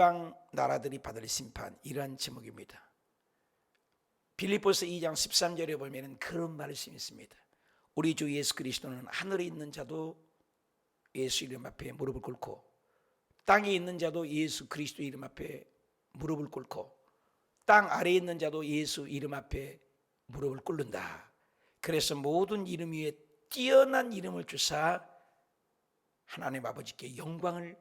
이방 나라들이 받을 심판, 이러한 제목입니다. 빌립보서 2장 13절에 보면 그런 말씀이 있습니다. 우리 주 예수 그리스도는 하늘에 있는 자도 예수 이름 앞에 무릎을 꿇고 땅에 있는 자도 예수 그리스도 이름 앞에 무릎을 꿇고 땅 아래에 있는 자도 예수 이름 앞에 무릎을 꿇는다. 그래서 모든 이름 위에 뛰어난 이름을 주사 하나님 아버지께 영광을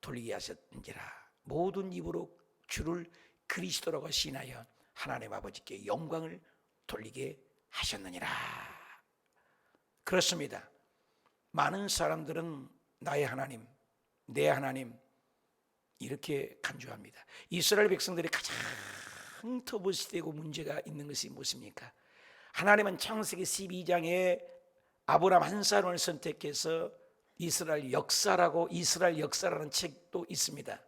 돌리게 하셨는지라. 모든 입으로 주를 그리스도라고 시인하여 하나님 아버지께 영광을 돌리게 하셨느니라. 그렇습니다. 많은 사람들은 나의 하나님, 내 하나님 이렇게 간주합니다. 이스라엘 백성들이 가장 터부시되고 문제가 있는 것이 무엇입니까? 하나님은 창세기 12장에 아브라함 한 사람을 선택해서 이스라엘 역사라는 책도 있습니다.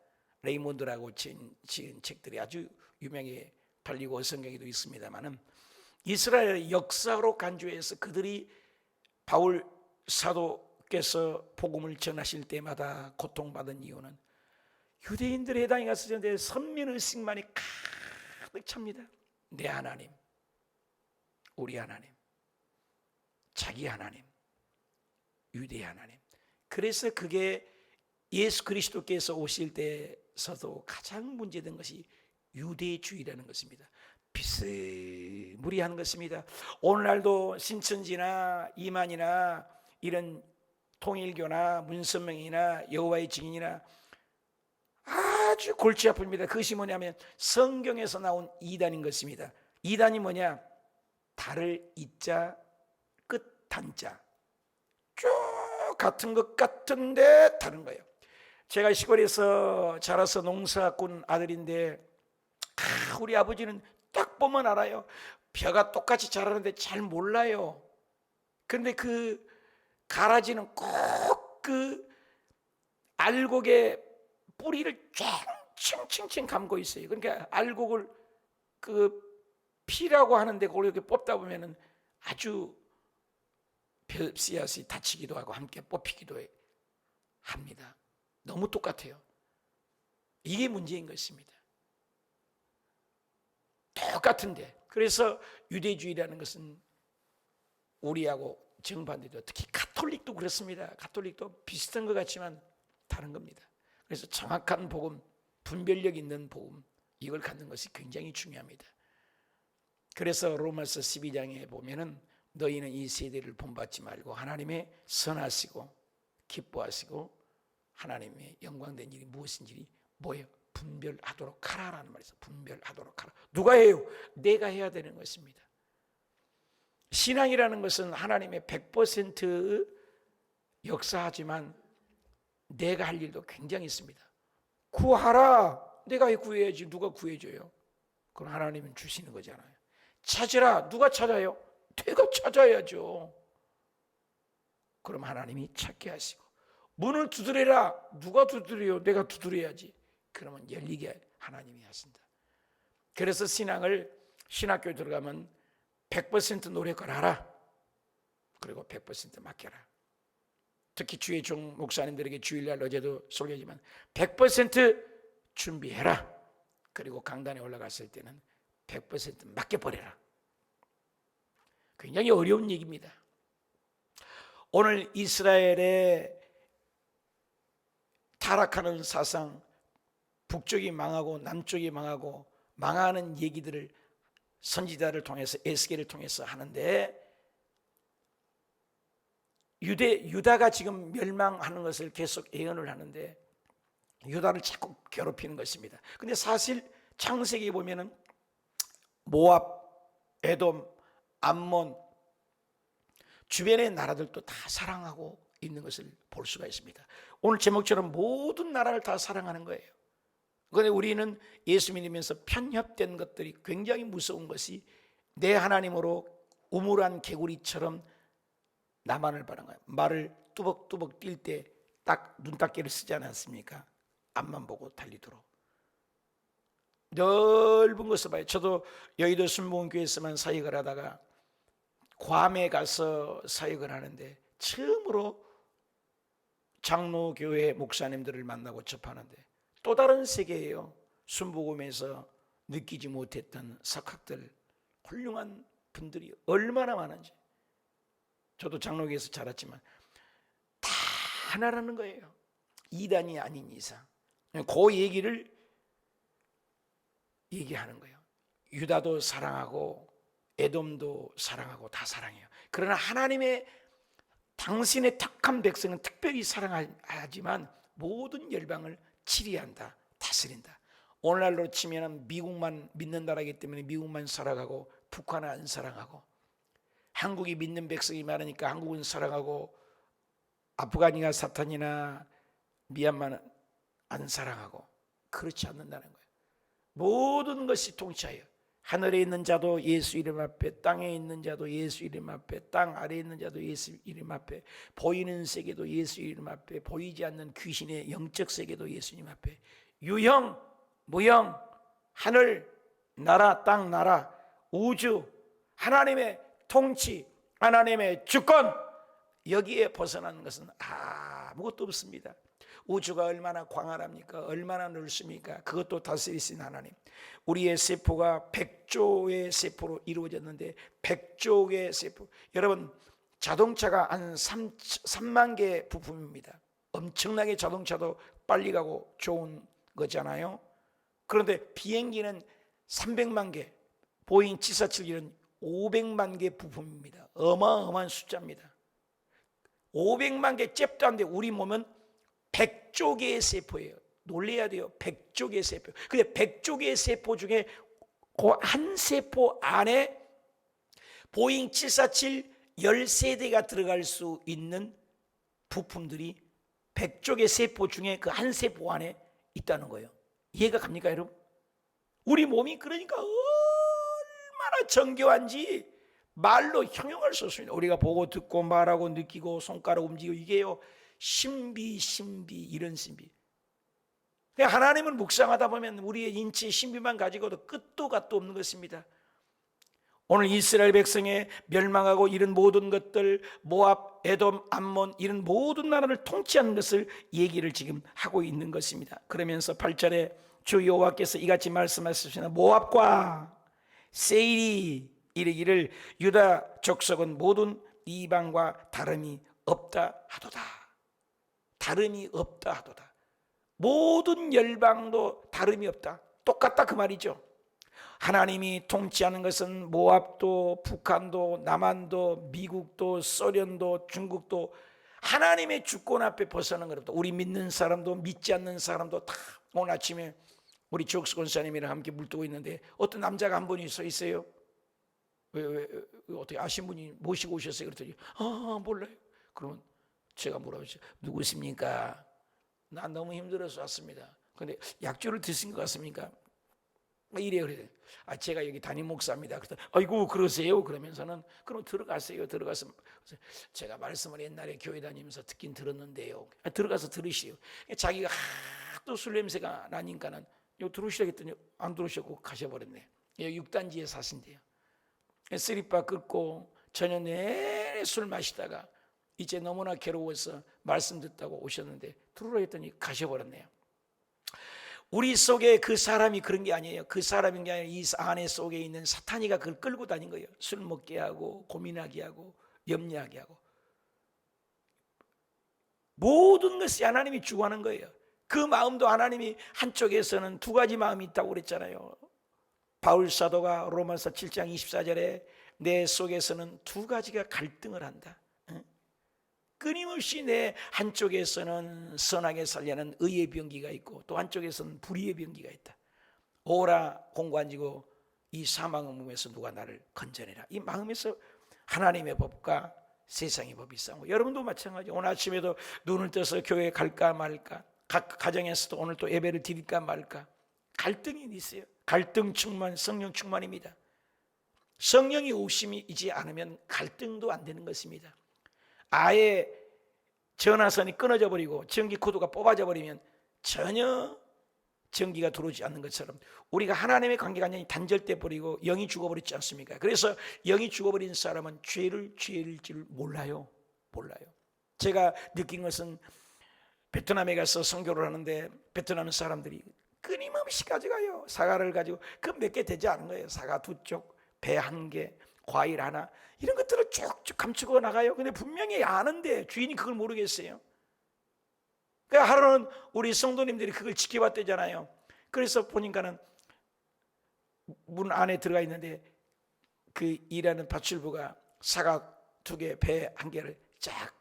레이몬드라고 지은 책들이 아주 유명해 팔리고 성경에도 있습니다만은 이스라엘 역사로 간주해서 그들이 바울 사도께서 복음을 전하실 때마다 고통받은 이유는 유대인들의 해당에 가서 전에 선민의식만이 가득 찹니다. 내 하나님, 우리 하나님, 자기 하나님, 유대 하나님. 그래서 그게 예수 그리스도께서 오실 때서도 가장 문제된 것이 유대주의라는 것입니다. 비스무리한 것입니다. 오늘날도 신천지나 이만이나 이런 통일교나 문선명이나 여호와의 증인이나 아주 골치 아픕니다. 그것이 뭐냐면 성경에서 나온 이단인 것입니다. 이단이 뭐냐? 달을 이자 끝 단자 쭉 같은 것 같은데 다른 거예요. 제가 시골에서 자라서 농사꾼 아들인데 우리 아버지는 딱 보면 알아요. 벼가 똑같이 자라는데 잘 몰라요. 그런데 그 가라지는 꼭 그 알곡의 뿌리를 층층층 감고 있어요. 그러니까 알곡을 그 피라고 하는데 그걸 이렇게 뽑다 보면은 아주 씨앗이 다치기도 하고 함께 뽑히기도 합니다. 너무 똑같아요. 이게 문제인 것입니다. 똑같은데. 그래서 유대주의라는 것은 우리하고 정반대도, 특히 가톨릭도 그렇습니다. 가톨릭도 비슷한 것 같지만 다른 겁니다. 그래서 정확한 복음, 분별력 있는 복음, 이걸 갖는 것이 굉장히 중요합니다. 그래서 로마서 12장에 보면은 너희는 이 세대를 본받지 말고 하나님의 선하시고 기뻐하시고 하나님의 영광된 일이 무엇인지 뭐예요? 분별하도록 하라라는 말이죠. 분별하도록 하라. 누가 해요? 내가 해야 되는 것입니다. 신앙이라는 것은 하나님의 100% 역사하지만 내가 할 일도 굉장히 있습니다. 구하라. 내가 구해야지. 누가 구해줘요? 그럼 하나님은 주시는 거잖아요. 찾으라. 누가 찾아요? 내가 찾아야죠. 그럼 하나님이 찾게 하시고, 문을 두드려라. 누가 두드려요? 내가 두드려야지. 그러면 열리게 하나님이 하신다. 그래서 신학교에 들어가면 100% 노력을 하라. 그리고 100% 맡겨라. 특히 주의 종 목사님들에게 주일날 어제도 설교지만 100% 준비해라. 그리고 강단에 올라갔을 때는 100% 맡겨버려라. 굉장히 어려운 얘기입니다. 오늘 이스라엘의 타락하는 사상, 북쪽이 망하고 남쪽이 망하고 망하는 얘기들을 선지자를 통해서 에스겔을 통해서 하는데 유다가 지금 멸망하는 것을 계속 예언을 하는데 유다를 자꾸 괴롭히는 것입니다. 근데 사실 창세기에 보면은 모압, 에돔, 암몬 주변의 나라들도 다 사랑하고 있는 것을 볼 수가 있습니다. 오늘 제목처럼 모든 나라를 다 사랑하는 거예요. 그런데 우리는 예수 믿으면서 편협된 것들이 굉장히 무서운 것이 내 하나님으로 우물한 개구리처럼 나만을 바라는 거예요. 말을 뚜벅뚜벅 뛸 때 딱 눈닦이를 쓰지 않았습니까? 앞만 보고 달리도록. 넓은 것을 봐요. 저도 여의도 순복음교회에서만 사역을 하다가 괌에 가서 사역을 하는데 처음으로 장로교회 목사님들을 만나고 접하는데 또 다른 세계예요. 순복음에서 느끼지 못했던 석학들, 훌륭한 분들이 얼마나 많은지. 저도 장로교에서 자랐지만 다 하나라는 거예요. 이단이 아닌 이상. 그 얘기를 얘기하는 거예요. 유다도 사랑하고 에돔도 사랑하고 다 사랑해요. 그러나 하나님의 당신의 택한 백성은 특별히 사랑하지만 모든 열방을 치리한다, 다스린다. 오늘날로 치면 미국만 믿는 나라이기 때문에 미국만 사랑하고 북한은 안 사랑하고, 한국이 믿는 백성이 많으니까 한국은 사랑하고 아프가니나 사탄이나 미얀마는 안 사랑하고, 그렇지 않는다는 거예요. 모든 것이 통치하여 하늘에 있는 자도 예수 이름 앞에, 땅에 있는 자도 예수 이름 앞에, 땅 아래에 있는 자도 예수 이름 앞에, 보이는 세계도 예수 이름 앞에, 보이지 않는 귀신의 영적 세계도 예수님 앞에, 유형, 무형, 하늘, 나라, 땅, 나라, 우주, 하나님의 통치, 하나님의 주권, 여기에 벗어나는 것은 아무것도 없습니다. 우주가 얼마나 광활합니까? 얼마나 넓습니까? 그것도 다스리신 하나님. 우리의 세포가 100조의 세포로 이루어졌는데 100조 개의 세포. 여러분, 자동차가 한 3만 개의 부품입니다. 엄청나게 자동차도 빨리 가고 좋은 거잖아요. 그런데 비행기는 300만 개, 보잉 747기는 500만 개 부품입니다. 어마어마한 숫자입니다. 500만 개 잽도 안 돼. 우리 몸은 100조 개의 세포예요. 놀래야 돼요. 100조 개의 세포. 근데 100조 개의 세포 중에 그 한 세포 안에 보잉 747 13대가 들어갈 수 있는 부품들이 100조 개 세포 중에 그 한 세포 안에 있다는 거예요. 이해가 갑니까, 여러분? 우리 몸이 그러니까 얼마나 정교한지 말로 형용할 수 없습니다. 우리가 보고 듣고 말하고 느끼고 손가락 움직이고, 이게요 신비 이런 신비. 하나님을 묵상하다 보면 우리의 인체의 신비만 가지고도 끝도 갓도 없는 것입니다. 오늘 이스라엘 백성의 멸망하고 이런 모든 것들, 모압, 에돔, 암몬, 이런 모든 나라를 통치하는 것을 얘기를 지금 하고 있는 것입니다. 그러면서 8절에 주 여호와께서 이같이 말씀하셨습니다. 모압과 세일이 이르기를 유다 족속은 모든 이방과 다름이 없다 하도다. 다름이 없다 하도다. 모든 열방도 다름이 없다. 똑같다 그 말이죠. 하나님이 통치하는 것은 모압도, 북한도, 남한도, 미국도, 소련도, 중국도 하나님의 주권 앞에 벗어나는 것없다. 우리 믿는 사람도 믿지 않는 사람도 다. 오늘 아침에 우리 주옥수 권사님이랑 함께 물뜨고 있는데 어떤 남자가 한 분이 서 있어요. 왜 어떻게 아신 분이 모시고 오셨어요? 그랬더니 몰라요. 그러면 제가 물어보죠. 누구십니까? 난 너무 힘들어서 왔습니다. 근데 약주를 드신 것 같습니까? 이래요. 그래요. 제가 여기 담임 목사입니다. 그랬더니 아이고 그러세요? 그러면서는 그럼 들어가세요. 들어가서 제가 말씀을 옛날에 교회 다니면서 듣긴 들었는데요. 들어가서 들으시오. 자기가 또 술 냄새가 나니까는 여기 들어오시라고 했더니 안 들어오셨고 가셔버렸네. 여기 6단지에 사신대요. 쓰리바 끊고 저녁 내내 술 마시다가 이제 너무나 괴로워서 말씀 듣다고 오셨는데 들어오라 했더니 가셔버렸네요. 우리 속에 그 사람이 그런 게 아니에요. 그 사람인 게 아니라 이 안에 속에 있는 사탄이가 그걸 끌고 다닌 거예요. 술 먹게 하고 고민하게 하고 염려하게 하고. 모든 것이 하나님이 주관하는 거예요. 그 마음도 하나님이 한쪽에서는 두 가지 마음이 있다고 그랬잖아요. 바울 사도가 로마서 7장 24절에 내 속에서는 두 가지가 갈등을 한다. 끊임없이 내 한쪽에서는 선하게 살려는 의의 병기가 있고 또 한쪽에서는 불의의 병기가 있다. 오라 공관지고 이 사망의 몸에서 누가 나를 건져내라. 이 마음에서 하나님의 법과 세상의 법이 싸우고, 여러분도 마찬가지. 오늘 아침에도 눈을 떠서 교회에 갈까 말까, 각 가정에서도 오늘 또 예배를 드릴까 말까, 갈등이 있어요. 갈등 충만, 성령 충만입니다. 성령이 오심이지 않으면 갈등도 안 되는 것입니다. 아예 전화선이 끊어져 버리고 전기 코드가 뽑아져 버리면 전혀 전기가 들어오지 않는 것처럼 우리가 하나님의 관계가 완전히 단절돼 버리고 영이 죽어버렸지 않습니까? 그래서 영이 죽어버린 사람은 죄를 줄 몰라요. 제가 느낀 것은 베트남에 가서 선교를 하는데 베트남 사람들이 끊임없이 가져가요. 사과를 가지고 그 몇 개 되지 않은 거예요. 사과 2쪽, 배 1개, 과일 하나, 이런 것들을 쭉쭉 감추고 나가요. 근데 분명히 아는데 주인이 그걸 모르겠어요. 그러니까 하루는 우리 성도님들이 그걸 지켜봤대잖아요. 그래서 보니까는 문 안에 들어가 있는데 그 일하는 파출부가 사과 2개, 배 1개를 쫙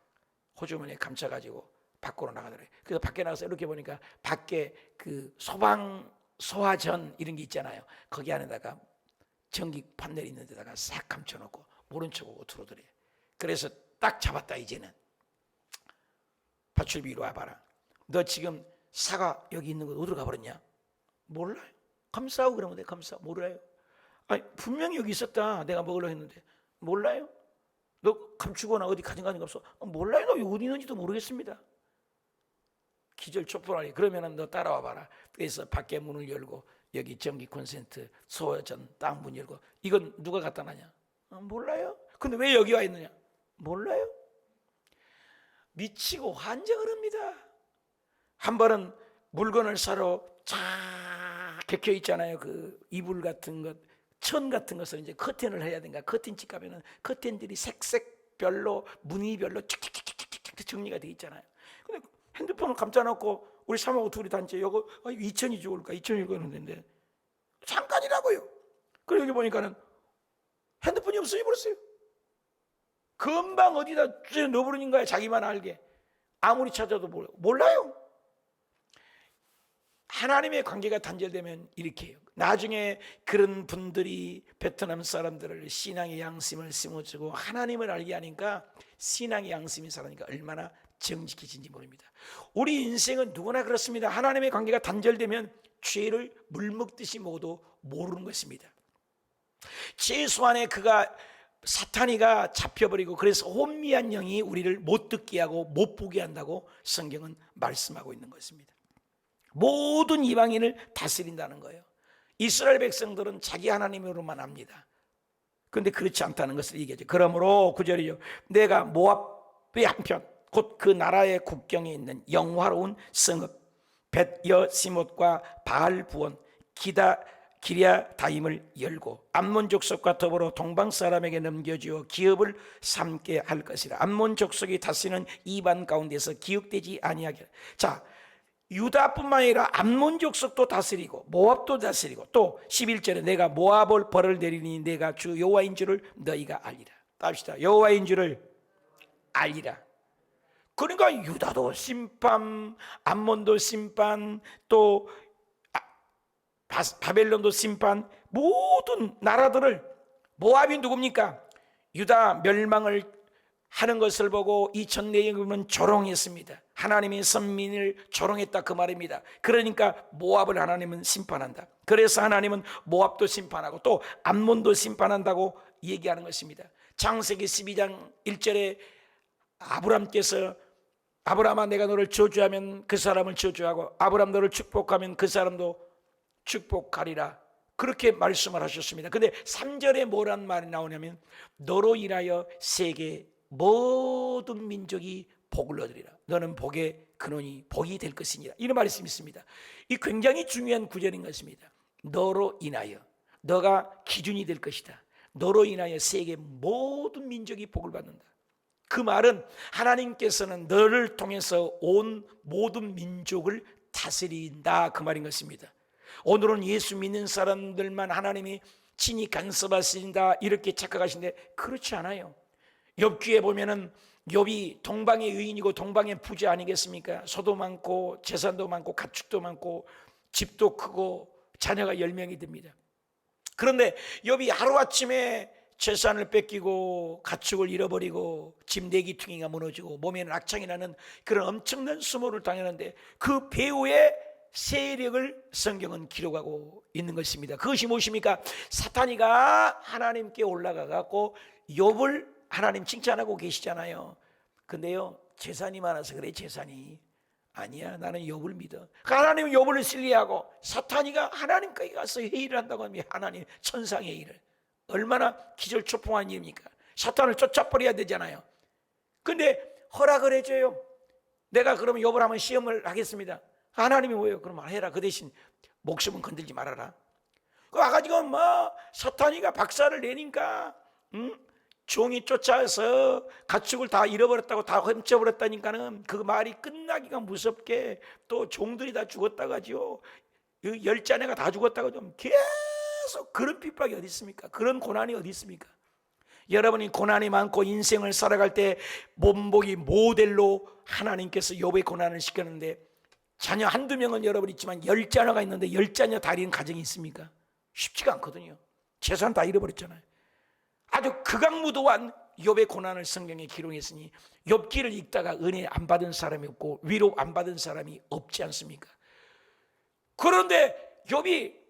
호주머니에 감춰가지고 밖으로 나가더래요. 그래서 밖에 나가서 이렇게 보니까 밖에 그 소화전 이런 게 있잖아요. 거기 안에다가 전기 판넬 있는 데다가 싹 감춰놓고 모른 척하고 들어오더래요. 그래서 딱 잡았다. 이제는 파출비 이리 와봐라. 너 지금 사과 여기 있는 거 어디로 가버렸냐? 몰라요. 감싸고 그러면 돼. 감싸. 몰라요. 아니 분명히 여기 있었다. 내가 먹으려고 했는데. 몰라요. 너 감추거나 어디 가져가는 거 없어? 몰라요. 너 어디 있는지도 모르겠습니다. 기절초포라니. 그러면은 너 따라와 봐라. 그래서 밖에 문을 열고 여기 전기 콘센트 소화전 딱 문 열고, 이건 누가 갖다 놨냐? 몰라요. 근데 왜 여기 와 있느냐? 몰라요. 미치고 환장을 합니다. 한 번은 물건을 사러 쫙 겹쳐 있잖아요. 그 이불 같은 것, 천 같은 것을 이제 커튼을 해야 되니까 커튼집 가면은 커튼들이 색색별로 무늬별로 칙칙칙칙칙 정리가 돼 있잖아요. 근데 핸드폰을 감싸놓고 우리 사모하고 둘이 단체 이거 2천이 좋을까 2천이 그러는데 잠깐이라고요. 그리고 여기 보니까는 핸드폰이 없어져버렸어요. 금방 어디다 주워 넣어버리는 거야. 자기만 알게. 아무리 찾아도 몰라요. 하나님의 관계가 단절되면 이렇게 해요. 나중에 그런 분들이 베트남 사람들을 신앙의 양심을 심어주고 하나님을 알게 하니까 신앙의 양심이 살아니까 얼마나 정직해진지 모릅니다. 우리 인생은 누구나 그렇습니다. 하나님의 관계가 단절되면 죄를 물먹듯이 먹어도 모르는 것입니다. 죄수 안에 사탄이가 잡혀버리고, 그래서 혼미한 영이 우리를 못 듣게 하고 못 보게 한다고 성경은 말씀하고 있는 것입니다. 모든 이방인을 다스린다는 거예요. 이스라엘 백성들은 자기 하나님으로만 압니다. 그런데 그렇지 않다는 것을 얘기하죠. 그러므로 9절이요, 내가 모압의 한편 곧 그 나라의 국경에 있는 영화로운 성읍 벳여시못과 바알부온 기랴다임을 열고 암몬 족속과 더불어 동방 사람에게 넘겨주어 기업을 삼게 할 것이라. 암몬 족속이 다스리는 이방 가운데서 기억되지 아니하게. 자, 유다뿐만 아니라 암몬 족속도 다스리고 모압도 다스리고, 또 11절에 내가 모압을 벌을 내리니 내가 주 여호와인 줄을 너희가 알리라. 답시다. 여호와인 줄을 알리라. 그러니까 유다도 심판, 암몬도 심판, 또 바벨론도 심판, 모든 나라들을, 모압이 누굽니까? 유다 멸망을 하는 것을 보고 2000년이면 조롱했습니다. 하나님의 선민을 조롱했다 그 말입니다. 그러니까 모압을 하나님은 심판한다. 그래서 하나님은 모압도 심판하고 또 암몬도 심판한다고 얘기하는 것입니다. 창세기 12장 1절에 아브람께서 아브람아 내가 너를 저주하면 그 사람을 저주하고 아브람 너를 축복하면 그 사람도 축복하리라, 그렇게 말씀을 하셨습니다. 근데 3절에 뭐란 말이 나오냐면 너로 인하여 세계 모든 민족이 복을 얻으리라. 너는 복의 근원이 복이 될 것이니라, 이런 말씀이 있습니다. 이 굉장히 중요한 구절인 것입니다. 너로 인하여, 너가 기준이 될 것이다. 너로 인하여 세계 모든 민족이 복을 받는다. 그 말은 하나님께서는 너를 통해서 온 모든 민족을 다스린다 그 말인 것입니다. 오늘은 예수 믿는 사람들만 하나님이 친히 간섭하신다 이렇게 착각하시는데 그렇지 않아요. 욥기에 보면은 욥이 동방의 의인이고 동방의 부자 아니겠습니까? 소도 많고 재산도 많고 가축도 많고 집도 크고 자녀가 10명이 됩니다. 그런데 욥이 하루아침에 재산을 뺏기고 가축을 잃어버리고 집 4기퉁이가 무너지고 몸에는 악창이 나는 그런 엄청난 수모를 당했는데 그 배후의 세력을 성경은 기록하고 있는 것입니다. 그것이 무엇입니까? 사탄이가 하나님께 올라가 갖고 욥을 하나님 칭찬하고 계시잖아요. 근데요, 재산이 많아서 그래. 재산이 아니야. 나는 욥을 믿어. 하나님은 욥을 신뢰하고 사탄이가 하나님께 가서 회의를 한다고 하면 하나님 천상의 회의를, 얼마나 기절초풍한 일입니까? 사탄을 쫓아버려야 되잖아요. 근데 허락을 해줘요. 내가 그러면 욥을 한번 시험을 하겠습니다. 하나님이 뭐예요? 그러면 해라. 그 대신 목숨은 건들지 말아라. 그 와가지고 사탄이가 박살을 내니까 종이 쫓아서 가축을 다 잃어버렸다고, 다 훔쳐버렸다니까는 그 말이 끝나기가 무섭게 또 종들이 다 죽었다고 하죠. 10자녀가 다 죽었다고 좀 계속 그런 핍박이 어디 있습니까? 그런 고난이 어디 있습니까? 여러분이 고난이 많고 인생을 살아갈 때 몸보기 모델로 하나님께서 욥의 고난을 시켰는데, 자녀 한두 명은 여러분 있지만 10자녀가 있는데 10자녀 다리는 가정이 있습니까? 쉽지가 않거든요. 재산 다 잃어버렸잖아요. 아주 극악무도한 욥의 고난을 성경에 기록했으니 욥기를 읽다가 은혜 안 받은 사람이 없고 위로 안 받은 사람이 없지 않습니까? 그런데 욥이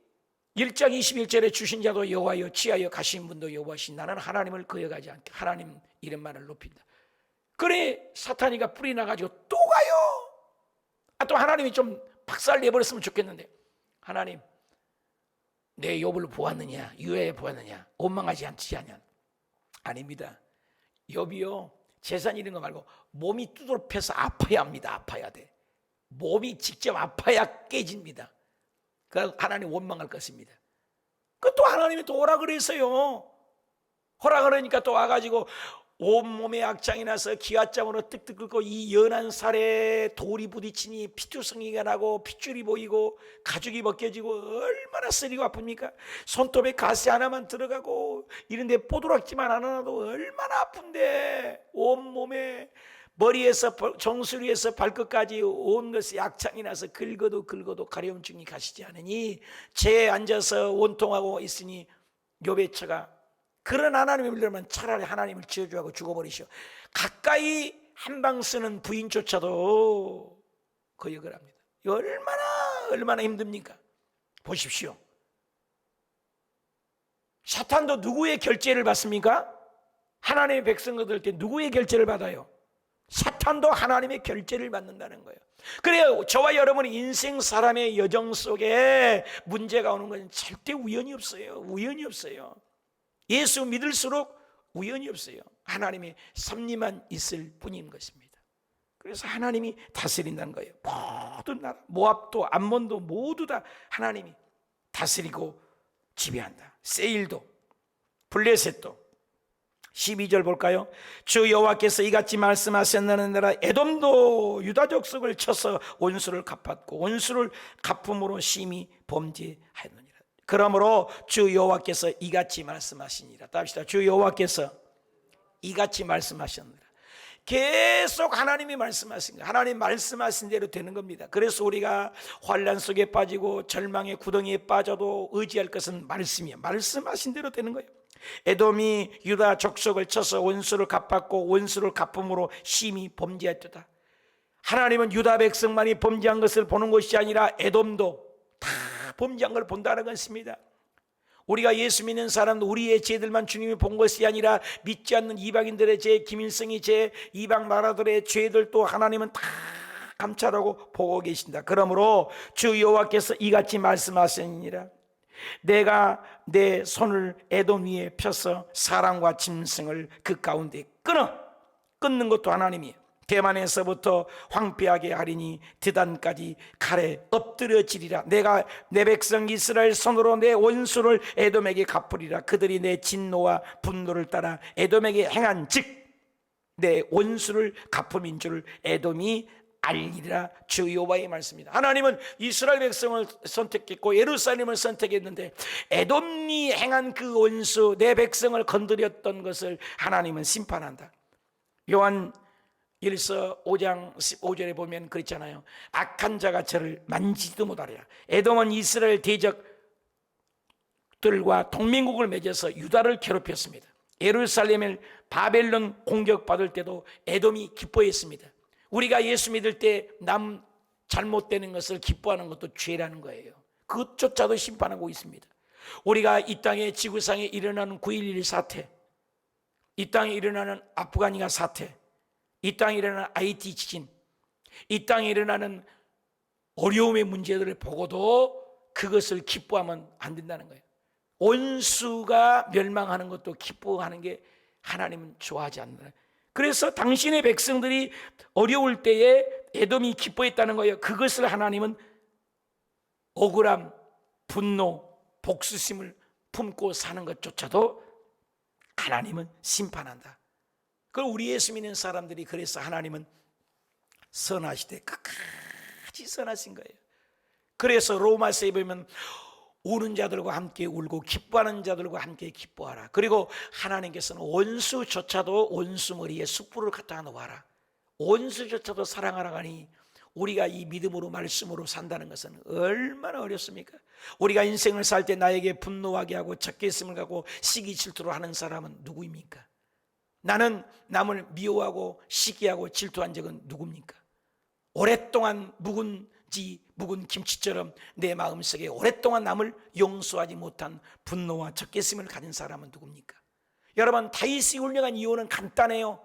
1장 21절에 주신 자도 여호와여, 취하여 가신 분도 여호와시, 나는 하나님을 거역하지 않게 하나님 이름만을 높인다. 그래 사탄이가 뿌리 나가지고 또 가요. 또 하나님이 좀 박살 내버렸으면 좋겠는데, 하나님 내 욥을 보았느냐, 유해에 보았느냐, 원망하지 않지 않냐? 아닙니다. 욥이요 재산 이런 거 말고 몸이 두드러펴서 아파야 합니다. 아파야 돼. 몸이 직접 아파야 깨집니다. 그래서 하나님 원망할 것입니다. 그 또 하나님이 또 오라 그랬어요. 오라 그러니까 또 와가지고 온몸에 악장이 나서 기와장으로 뜩뜩 끓고 이 연한 살에 돌이 부딪히니 피투성이가 나고 핏줄이 보이고 가죽이 벗겨지고 얼마나 쓰리고 아픕니까? 손톱에 가시 하나만 들어가고 이런데 뽀드락지만 하나도 얼마나 아픈데, 온몸에 머리에서 정수리에서 발끝까지 온 것이 악창이 나서 긁어도 가려움증이 가시지 않으니 재에 앉아서 원통하고 있으니 욥의 처가, 그런 하나님을 믿으면 차라리 하나님을 저주하고 죽어버리시오. 가까이 한방 쓰는 부인조차도 거역을 합니다. 얼마나 힘듭니까? 보십시오. 사탄도 누구의 결제를 받습니까? 하나님의 백성들 때 누구의 결제를 받아요? 사탄도 하나님의 결제를 받는다는 거예요. 그래요, 저와 여러분의 인생 사람의 여정 속에 문제가 오는 것은 절대 우연이 없어요. 우연이 없어요. 예수 믿을수록 우연이 없어요. 하나님의 섭리만 있을 뿐인 것입니다. 그래서 하나님이 다스린다는 거예요. 모든 나라, 모압도 암몬도 모두 다 하나님이 다스리고 지배한다. 세일도 블레셋도. 12절 볼까요? 주 여호와께서 이같이 말씀하셨느니라. 에돔도 유다 족속을 쳐서 원수를 갚았고 원수를 갚음으로 심히 범죄하였느니라. 그러므로 주 여호와께서 이같이 말씀하시니라. 답시다. 주 여호와께서 이같이 말씀하셨느니라. 계속 하나님이 말씀하신 거예요. 하나님 말씀하신 대로 되는 겁니다. 그래서 우리가 환난 속에 빠지고 절망의 구덩이에 빠져도 의지할 것은 말씀이에요. 말씀하신 대로 되는 거예요. 에돔이 유다 족속을 쳐서 원수를 갚았고 원수를 갚음으로 심히 범죄했도다. 하나님은 유다 백성만이 범죄한 것을 보는 것이 아니라 에돔도 다 범죄한 걸 본다는 것입니다. 우리가 예수 믿는 사람도 우리의 죄들만 주님이 본 것이 아니라 믿지 않는 이방인들의 죄, 김일성의 죄, 이방 나라들의 죄들도 하나님은 다 감찰하고 보고 계신다. 그러므로 주 여호와께서 이같이 말씀하시니라. 내가 내 손을 에돔 위에 펴서 사람과 짐승을 그 가운데 끊는 것도 하나님이에요. 대만에서부터 황폐하게 하리니 드단까지 칼에 엎드려지리라. 내가 내 백성 이스라엘 손으로 내 원수를 에돔에게 갚으리라. 그들이 내 진노와 분노를 따라 에돔에게 행한 즉 내 원수를 갚음인 줄 에돔이 알리라. 주 여호와의 말씀입니다. 하나님은 이스라엘 백성을 선택했고 예루살렘을 선택했는데 에돔이 행한 그 원수, 내 백성을 건드렸던 것을 하나님은 심판한다. 요한 1서 5장 15절에 보면 그랬잖아요. 악한 자가 저를 만지지도 못하리라. 에돔은 이스라엘 대적들과 동맹국을 맺어서 유다를 괴롭혔습니다. 예루살렘을 바벨론 공격받을 때도 에돔이 기뻐했습니다. 우리가 예수 믿을 때 남 잘못되는 것을 기뻐하는 것도 죄라는 거예요. 그것조차도 심판하고 있습니다. 우리가 이 땅에 지구상에 일어나는 9.11 사태, 이 땅에 일어나는 아프가니아 사태, 이 땅에 일어나는 IT 지진, 이 땅에 일어나는 어려움의 문제들을 보고도 그것을 기뻐하면 안 된다는 거예요. 원수가 멸망하는 것도 기뻐하는 게 하나님은 좋아하지 않는다. 그래서 당신의 백성들이 어려울 때에 에돔이 기뻐했다는 거예요. 그것을 하나님은 억울함, 분노, 복수심을 품고 사는 것조차도 하나님은 심판한다. 그걸 우리 예수 믿는 사람들이, 그래서 하나님은 선하시되 끝까지 선하신 거예요. 그래서 로마서에 보면 우는 자들과 함께 울고 기뻐하는 자들과 함께 기뻐하라. 그리고 하나님께서는 원수조차도 원수머리에 숯불을 갖다 놓아라. 원수조차도 사랑하라 하니, 우리가 이 믿음으로 말씀으로 산다는 것은 얼마나 어렵습니까? 우리가 인생을 살 때 나에게 분노하게 하고 적개심을 갖고 시기 질투를 하는 사람은 누구입니까? 나는 남을 미워하고 시기하고 질투한 적은 누굽니까? 오랫동안 묵은 김치처럼 내 마음속에 오랫동안 남을 용서하지 못한 분노와 적개심을 가진 사람은 누굽니까? 여러분, 다윗이 훌륭한 이유는 간단해요.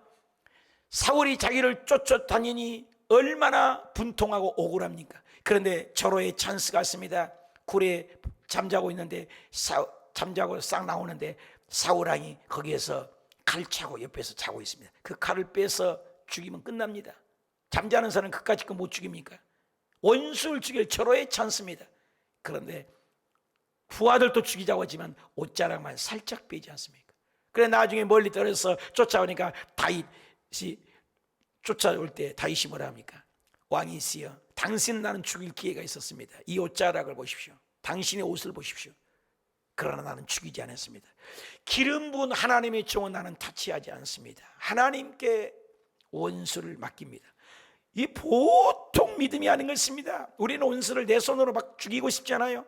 사울이 자기를 쫓아다니니 얼마나 분통하고 억울합니까? 그런데 절호의 찬스가 왔습니다. 굴에 잠자고 있는데, 잠자고 싹 나오는데 사울 왕이 거기에서 칼 차고 옆에서 자고 있습니다. 그 칼을 빼서 죽이면 끝납니다. 잠자는 사람은 그까짓 거 못 죽입니까? 원수를 죽일 절호의 찬스입니다. 그런데 부하들도 죽이자고 하지만 옷자락만 살짝 빼지 않습니까? 그래 나중에 멀리 떨어져서 쫓아오니까 다윗이 쫓아올 때 다윗이 뭐라 합니까? 왕이시여, 당신 나는 죽일 기회가 있었습니다. 이 옷자락을 보십시오. 당신의 옷을 보십시오. 그러나 나는 죽이지 않았습니다. 기름 부은 하나님의 종은 나는 타치하지 않습니다. 하나님께 원수를 맡깁니다. 이 보통 믿음이 아닌 것입니다. 우리는 원수를 내 손으로 막 죽이고 싶잖아요.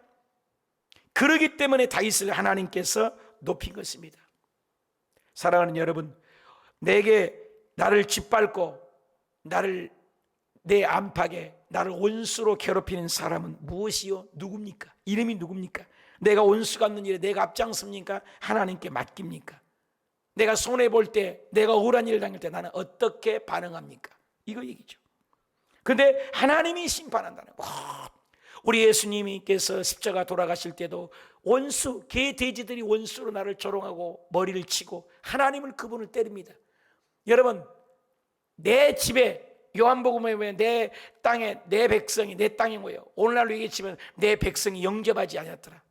그러기 때문에 다윗을 하나님께서 높인 것입니다. 사랑하는 여러분, 내게 나를 짓밟고 나를 내 안팎에 나를 원수로 괴롭히는 사람은 무엇이요? 누굽니까? 이름이 누굽니까? 내가 원수가 없는 일에 내가 앞장섭니까? 하나님께 맡깁니까? 내가 손해볼 때, 내가 억울한 일을 당할 때 나는 어떻게 반응합니까? 이거 얘기죠. 그런데 하나님이 심판한다는 거. 우리 예수님께서 십자가 돌아가실 때도 원수, 개 돼지들이 원수로 나를 조롱하고 머리를 치고 하나님을, 그분을 때립니다. 여러분, 내 집에, 요한복음에 보면 내 땅에 내 백성이, 내 땅이 뭐예요? 오늘날로 얘기했지만 내 백성이 영접하지 않았더라.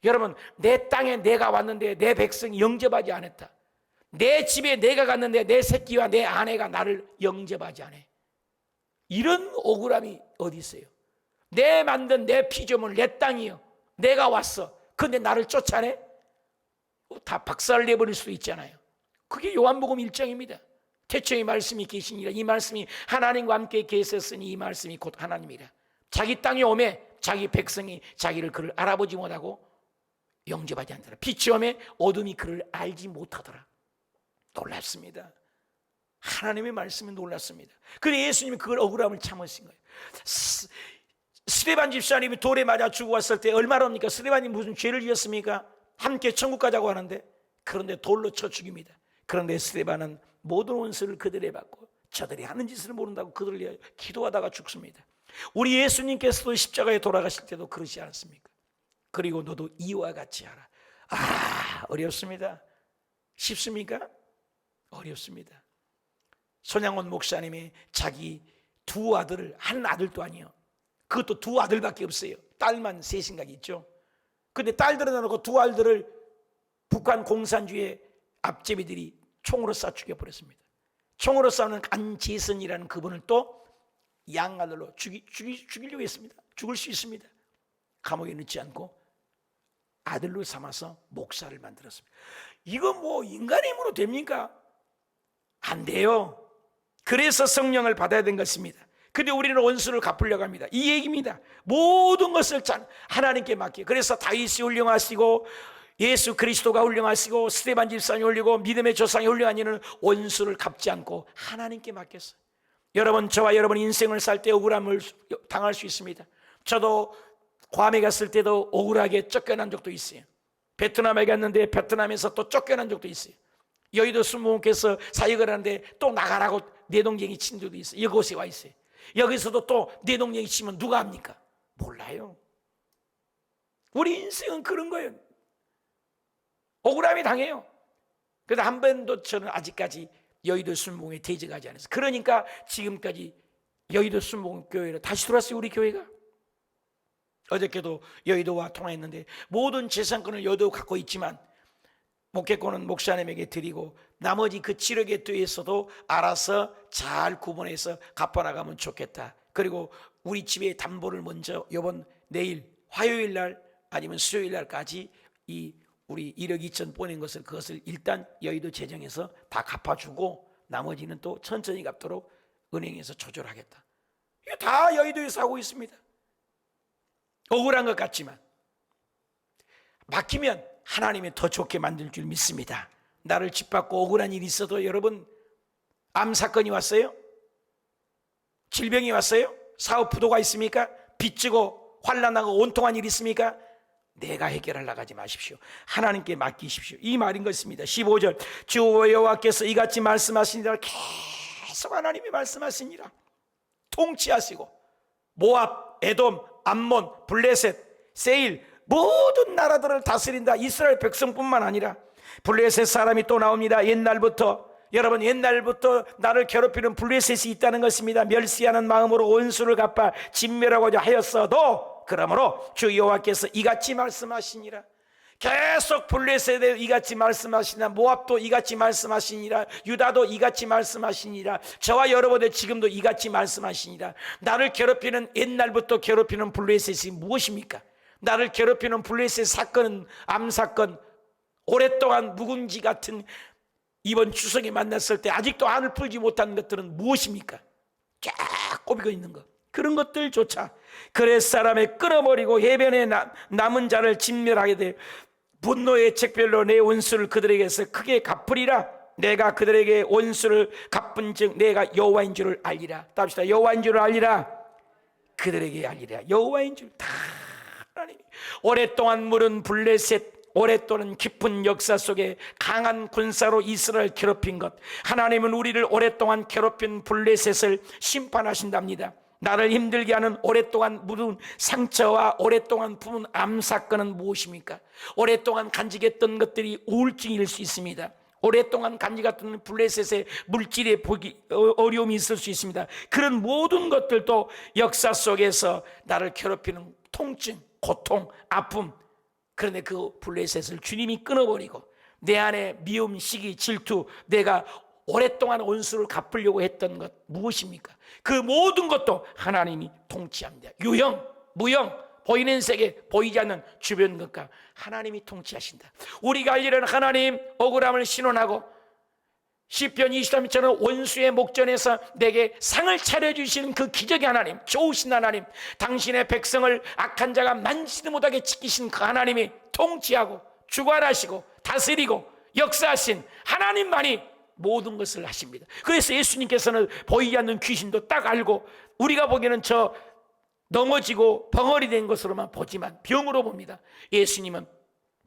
여러분, 내 땅에 내가 왔는데 내 백성이 영접하지 않았다. 내 집에 내가 갔는데 내 새끼와 내 아내가 나를 영접하지 않아. 이런 억울함이 어디 있어요? 내 만든 내 피조물, 내 땅이요, 내가 왔어. 근데 나를 쫓아내? 다 박살내버릴 수 있잖아요. 그게 요한복음 1장입니다. 태초에 말씀이 계시니라. 이 말씀이 하나님과 함께 계셨으니 이 말씀이 곧 하나님이라. 자기 땅에 오매 자기 백성이 자기를 그를 알아보지 못하고 영접하지 않더라. 빛이 오매 어둠이 그를 알지 못하더라. 놀랍습니다. 하나님의 말씀이 놀랐습니다. 그런데 예수님이 그걸 억울함을 참으신 거예요. 스데반 집사님이 돌에 맞아 죽어왔을 때 얼마나 합니까? 스데반이 무슨 죄를 지었습니까? 함께 천국 가자고 하는데, 그런데 돌로 쳐 죽입니다. 그런데 스데반은 모든 원수를 그들에 받고 저들이 하는 짓을 모른다고 그들을 위하여 기도하다가 죽습니다. 우리 예수님께서도 십자가에 돌아가실 때도 그러지 않았습니까? 그리고 너도 이와 같이 하라. 어렵습니다. 쉽습니까? 어렵습니다. 손양원 목사님이 자기 두 아들을, 한 아들도 아니요, 그것도 두 아들밖에 없어요. 딸만 셋인가 있죠. 근데 딸들을 놓고 두 아들을 북한 공산주의 앞제비들이 총으로 쏴 죽여버렸습니다. 총으로 쏴는 안재선이라는 그분을 또 양아들로 죽이려고 했습니다. 죽을 수 있습니다. 감옥에 넣지 않고 아들로 삼아서 목사를 만들었습니다. 이거 뭐 인간의 힘으로 됩니까? 안 돼요. 그래서 성령을 받아야 된 것입니다. 근데 우리는 원수를 갚으려고 합니다. 이 얘기입니다. 모든 것을 하나님께 맡겨. 그래서 다윗이 훌륭하시고 예수 그리스도가 훌륭하시고 스데반 집사님이 훌륭하고 믿음의 조상이 훌륭한 이는 원수를 갚지 않고 하나님께 맡겼어요. 여러분, 저와 여러분 인생을 살 때 억울함을 당할 수 있습니다. 저도 괌에 갔을 때도 억울하게 쫓겨난 적도 있어요. 베트남에 갔는데 베트남에서 또 쫓겨난 적도 있어요. 여의도 순복음께서 사역을 하는데 또 나가라고 내동쟁이 친 적도 있어요. 이곳에 와 있어요. 여기서도 또 내동쟁이 치면 누가 합니까? 몰라요. 우리 인생은 그런 거예요. 억울함이 당해요. 그래서 한 번도 저는 아직까지 여의도 순복음에 대적하지 않았어요. 그러니까 지금까지 여의도 순복음교회로 다시 들어왔어요. 우리 교회가. 어저께도 여의도와 통화했는데 모든 재산권을 여의도 갖고 있지만 목회권은 목사님에게 드리고 나머지 그 7억에 대해서도 알아서 잘 구분해서 갚아나가면 좋겠다. 그리고 우리 집에 담보를 먼저 이번 내일 화요일 날 아니면 수요일 날까지 이 우리 1억 2천 보낸 것을 그것을 일단 여의도 재정에서 다 갚아주고 나머지는 또 천천히 갚도록 은행에서 조절하겠다. 이거 다 여의도에서 하고 있습니다. 억울한 것 같지만 맡기면 하나님이 더 좋게 만들 줄 믿습니다. 나를 짓밟고 억울한 일이 있어도 여러분, 암 사건이 왔어요? 질병이 왔어요? 사업 부도가 있습니까? 빚지고 환난하고 온통한 일이 있습니까? 내가 해결하려고 하지 마십시오. 하나님께 맡기십시오. 이 말인 것입니다. 15절 주 여호와께서 이같이 말씀하시니라. 계속 하나님이 말씀하시니라. 통치하시고 모압, 에돔, 암몬, 블레셋, 세일 모든 나라들을 다스린다. 이스라엘 백성뿐만 아니라 블레셋 사람이 또 나옵니다. 여러분 옛날부터 나를 괴롭히는 블레셋이 있다는 것입니다. 멸시하는 마음으로 원수를 갚아 진멸하고자 하였어도 그러므로 주 여호와께서 이같이 말씀하시니라. 계속 블레셋에 이같이 말씀하시니라. 모압도 이같이 말씀하시니라. 유다도 이같이 말씀하시니라. 저와 여러분들 지금도 이같이 말씀하시니라. 나를 괴롭히는 옛날부터 괴롭히는 블레셋이 무엇입니까? 나를 괴롭히는 블레셋 사건은 암사건, 오랫동안 묵은지 같은 이번 추석에 만났을 때 아직도 안을 풀지 못한 것들은 무엇입니까? 쫙 꼽히고 있는 것, 그런 것들조차 그렛 사람의 끊어버리고 해변에 남은 자를 진멸하게 돼 분노의 책별로 내 원수를 그들에게서 크게 갚으리라. 내가 그들에게 원수를 갚은 즉 내가 여호와인 줄을 알리라. 답시다. 여호와인 줄을 알리라. 그들에게 알리라. 여호와인 줄 다 하나님이. 오랫동안 물은 블레셋, 오랫동안 깊은 역사 속에 강한 군사로 이스라엘 괴롭힌 것, 하나님은 우리를 오랫동안 괴롭힌 블레셋을 심판하신답니다. 나를 힘들게 하는 오랫동안 묻은 상처와 오랫동안 품은 암사건은 무엇입니까? 오랫동안 간직했던 것들이 우울증일 수 있습니다. 오랫동안 간직했던 블레셋의 물질의 어려움이 있을 수 있습니다. 그런 모든 것들도 역사 속에서 나를 괴롭히는 통증, 고통, 아픔, 그런데 그 블레셋을 주님이 끊어버리고 내 안에 미움, 시기, 질투, 내가 오랫동안 원수를 갚으려고 했던 것 무엇입니까? 그 모든 것도 하나님이 통치합니다. 유형, 무형, 보이는 세계, 보이지 않는 주변 것과 하나님이 통치하신다. 우리가 할 일은 하나님 억울함을 신원하고 시편 23편처럼 원수의 목전에서 내게 상을 차려주시는 그 기적의 하나님, 좋으신 하나님, 당신의 백성을 악한 자가 만지도 못하게 지키신 그 하나님이 통치하고 주관하시고 다스리고 역사하신 하나님만이 모든 것을 하십니다. 그래서 예수님께서는 보이지 않는 귀신도 딱 알고 우리가 보기에는 저 넘어지고 벙어리 된 것으로만 보지만 병으로 봅니다. 예수님은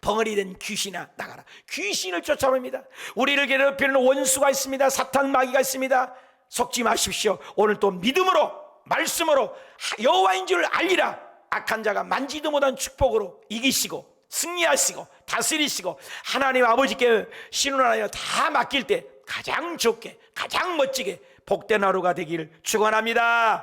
벙어리 된 귀신아 나가라. 귀신을 쫓아옵니다. 우리를 괴롭히는 원수가 있습니다. 사탄 마귀가 있습니다. 속지 마십시오. 오늘 또 믿음으로 말씀으로 여호와인 줄 알리라. 악한 자가 만지도 못한 축복으로 이기시고 승리하시고 다스리시고 하나님 아버지께 신원하여 다 맡길 때 가장 좋게 가장 멋지게 복된 하루가 되기를 축원합니다.